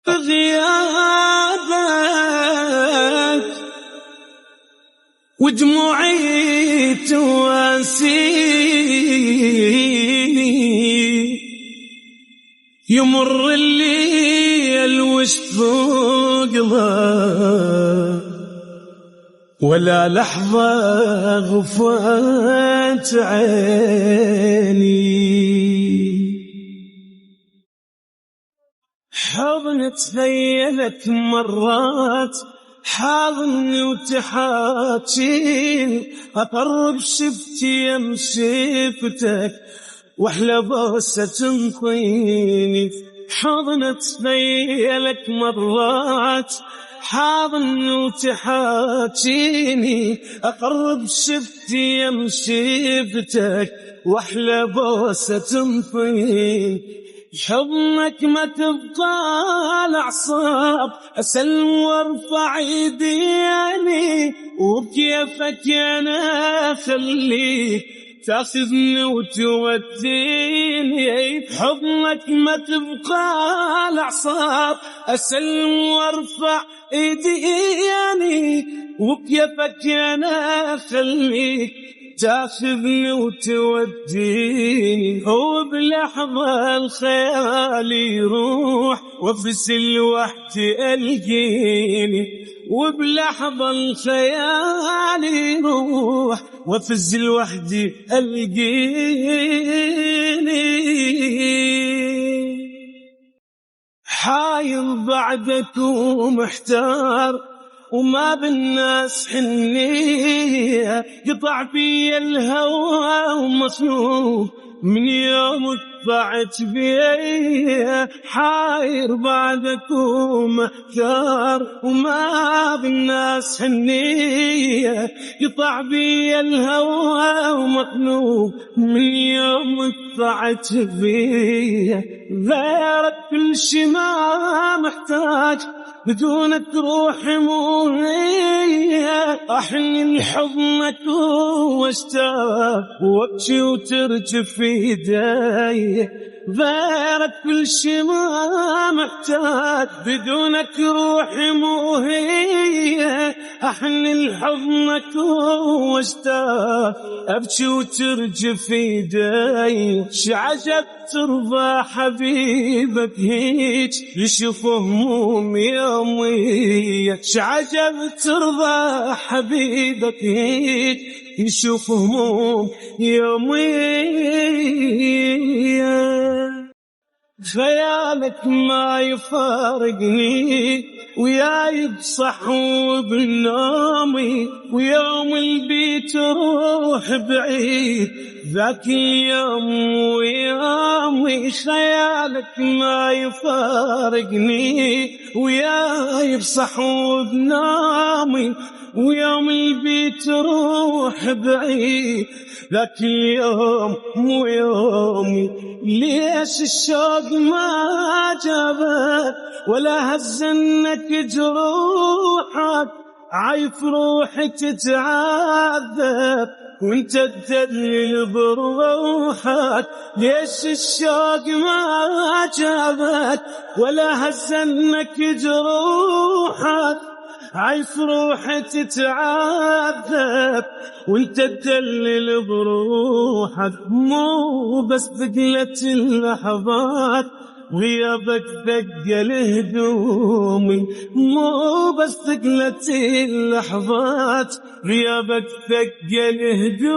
غيابك ودموعي تواسيني، يمر الليل واشفق له ولا لحظة غفوت عيني. حضن تخيلك مرات حاضني وتحاكيني، أقرب شفتي يم شفتك واحلى بوسة تنطيني. حضن تخيلك مرات حاضني وتحاكيني، أقرب شفتي يم شفتك واحلى بوسة تنطيني. حضنك ما تبقى الأعصاب، أسلم وارفع يديني، وبكيفك أنا خليك تاخذني وتوديني. حضنك ما تبقى الأعصاب، أسلم وارفع يديني، وبكيفك أنا خليك تاخذني وتوديني. وبلحظة الخيال يروح وافزل وحدي ألقيني، وبلحظة الخيال يروح وافزل وحدي ألقيني. حاير بعدك ومحتار وما بالناس حنية، قطع بي الهوى ومصلوب من يومك ضعت بي. حاير بعدك ومحتار وما بالناس حنية، قطع بي الهوى ومطلوب من يومك ضعت بي. غيرك كل شي ما محتاج، بدونك روحي مو هي. أحن لحضنك واشتاق وابكي وترجف ايدي. غيرك كل شي ما محتاج، بدونك روحي مو هي. أحن لحضنك واشتاق ابكي وترجف ايدي. شعجب ترضى حبيبك هيج يشوف هموم يومي، شعجب ترضى حبيبك هيج يشوف هموم يومي. خيالك ما يفارقني وياي بصحو بنومي، ويوم البيت روح بعيد ذاك اليوم ويومي. خيالك ما يفارقني وياي بصحو بنومي، ويوم البيت روح بعيد ذاك اليوم مو يومي. ليش الشوق ما جابك ولا هزنك جروحك، عايف روحي تتعذب وانت تدلل بروحك. ليش الشوق ما جابك ولا هزنك جروحك، عايف روحي تتعذب وانت تدلل بروحك. مو بس ثقلت اللحظات غيابك ثقل هدومي، مو بس ثقلت اللحظات غيابك ثقل هدومي.